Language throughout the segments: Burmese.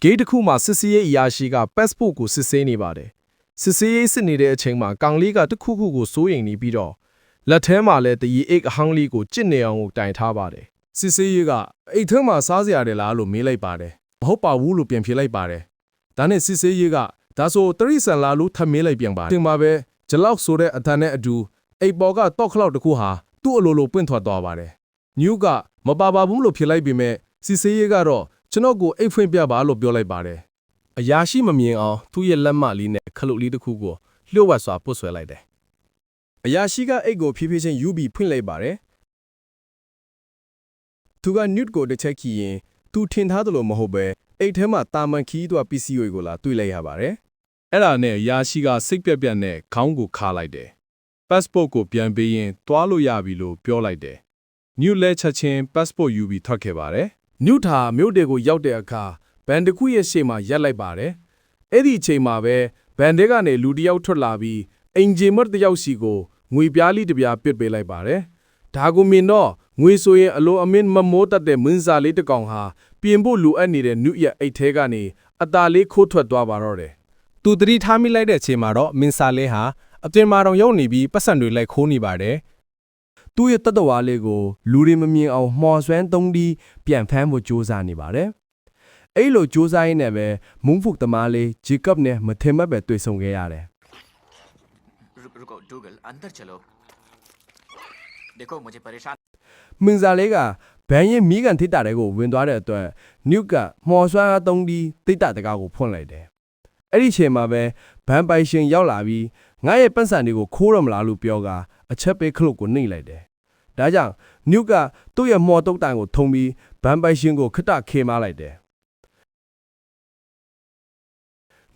ဂိတ်တစ်ခုမှာစစ်စေးရေးအရာရှိက passport ကိုစစ်ဆေးနေပါတယ်စစ်စေးရေးစစ်နေတဲ့အချိန်မှာကောင်လေးကတစ်ခုခုကိုစိုးရိမ်နေပြီးတော့လက်ထဲမှာလည်းတရီအိတ်အဟန်းလေးကိုကြစ်နေအောင်ကိုတိုင်ထားပါတယ်စစ်စေးရေးကအိတ်ထဲမှာစားစရာတယ်လားလို့မေးလိုက်ပါတယ်မဟုတ်ပါဘူးလို့ပြန်ဖြေလိုက်ပါတယ်ဒါနဲ့စစ်စေးရေးကဒါဆိုတရိစံလာလို့ထပ်မေးလိုက်ပြန်ပါတယ်ဒီမှာပဲဂျလောက်ဆိုတဲ့အတန်နဲ့အတူအိတ်ပေါ်ကတော့ခလောက်တစ်ခုဟာသူ့အလိုလိုပွင့်ထွက်သွားပါတယ်ညူးကမပါပါဘူးလို့ဖြေလိုက်ပေမဲ့စစ်စေးရေးကတော့ကျွန်တော်ကိုအိတ်ဖွင့်ပြပါလို့ပြောလိုက်ပါတယ်အရာရှိမမြင်အောင်သူ့ရဲ့လက်မလေးနဲ့ခလုတ်လေးတစ်ခုကိုလျှို့ဝှက်စွာပုတ်ဆွဲလိုက်တယ်အရာရှိကအိတ်ကိုဖြည်းဖြည်းချင်းယူပြီးဖွင့်လိုက်ပါတယ်သူကနျူတ်ကိုတစ်ချက်ကြည့်ရင်သူထင်ထားသလိုမဟုတ်ပဲအိတ်ထဲမှာတာမန်ခီးသွားပစ္စည်းတွေကိုလာတွေ့လိုက်ရပါတယ်အဲ့ဒါနဲ့အရာရှိကစိတ်ပြက်ပြက်နဲ့ခေါင်းကိုခါလိုက်တယ် passport ကိုပြန်ပေးရင်တွားလို့ရပြီလို့ပြောလိုက်တယ်နျူတ်လဲချက်ချင်း passport ယူပြီးထွက်ခဲ့ပါတယ်နျူတ်ဟာမြို့တွေကိုရောက်တဲ့အခါဘန်တစ်ခုရဲ့ရှေ့မှာရပ်လိုက်ပါတယ်အဲ့ဒီအချိန်မှာပဲဘန်တဲကနေလူတစ်ယောက်ထွက်လာပြီးအင်ဂျင်မတ်တစ်ယောက်စီကိုငွေပြားလေးတစ်ပြားပစ်ပေးလိုက်ပါတယ်ဒါကိုမြင်တော့ငွေဆိုရင်အလိုအမင်းမမိုးတတ်တဲ့မင်းစားလေးတစ်ကောင်ဟာပြင်ဖို့လိုအပ်နေတဲ့နုရဲ့အိတ်ထဲကနေအตาလေးခိုးထွက်သွားပါတော့တယ်သူတတိထားမိလိုက်တဲ့အချိန်မှာတော့မင်းစားလေးဟာအပြင်မှာတော့ရောက်နေပြီးပတ်စံတွေလိုက်ခိုးနေပါတယ်သူ့ရဲ့တတဝါလေးကိုလူတွေမမြင်အောင်မှော်ဆွမ်းသုံးပြီးပြန်ဖမ်းဖို့ကြိုးစားနေပါတယ်အဲ့လိုကြိုးစားရင်းနဲ့ပဲမုံဖုတ်သမားလေးဂျေကော့နဲ့မထင်မှတ်ပဲတွေ့ဆုံခဲ့ရတယ် रुको डूगल अंदर चलो देखो मुझे परेशान မင်းစားလေးကဘန်ရင်မိကန်ထိတာတွေကိုဝင်သွားတဲ့အတွက်နျုကမှော်ဆွမ်းအားသုံးပြီးတိတ်တတကားကိုဖွင့်လိုက်တယ်အဲ့ဒီချိန်မှာပဲဘန်ပိုင်ရှင်ရောက်လာပြီးငါရဲ့ပတ်စံတွေကိုခိုးရမလားလို့ပြောကအချက်ပေးခလုတ်ကိုနှိမ့်လိုက်တယ်ဒါကြောင့်နျုကသူ့ရဲ့မှော်တုတ်တိုင်ကိုထုံပြီးဘန်ပိုင်ရှင်ကိုခတခေမလိုက်တယ်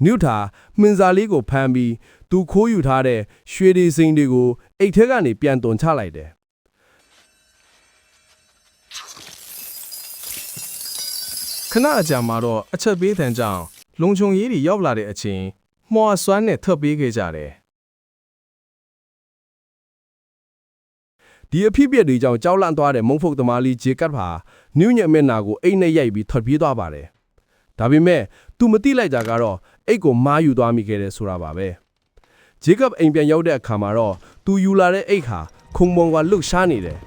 နျူထာမင်းစားလေးကိုဖမ်းပြီးသူခိုးယူထားတဲ့ရွှေဒီစိန်တွေကိုအိတ်ထဲကနေပြန်တွန်ချလိုက်တယ်ခဏအကြာမှာတော့အချက်ပေးတန်ကြောင့်လုံချုံရေးတွေရောက်လာတဲ့အချိန်မှော်ဆွမ်းနဲ့ထွက်ပေးခဲ့ကြတယ်ဒီအဖြစ်ပြက်တွေကြောင့်ကြောက်လန့်သွားတဲ့မုံဖုတ်သမားလေးဂျေကတ်ဟာနျူညက်မျက်နာကိုအိတ်နဲ့ရိုက်ပြီးထွက်ပြေးသွားပါတယ်ဒါပေမဲ့သူမသိလိုက်တာကတော့အိတ်ကိုမားယူသွားမိခဲ့တယ်ဆိုတာပါပဲဂျေကပ်အိမ်ပြန်ရောက်တဲ့အခါမှာတော့သူယူလာတဲ့အိတ်ဟာခုံပုံကလှုပ်ရှားနေတယ်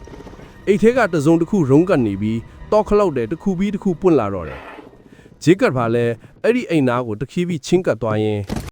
အိတ်ထဲကတစုံတစ်ခုရုံးကန်နေပြီးတောက်ခလောက်တဲ့တစ်ခုပြီးတစ်ခုပွင့်လာတော့တယ်ဂျေကပ်ကလည်းအဲ့ဒီအိမ်နာကိုတခီးပြီးချင်းကပ်သွားရင်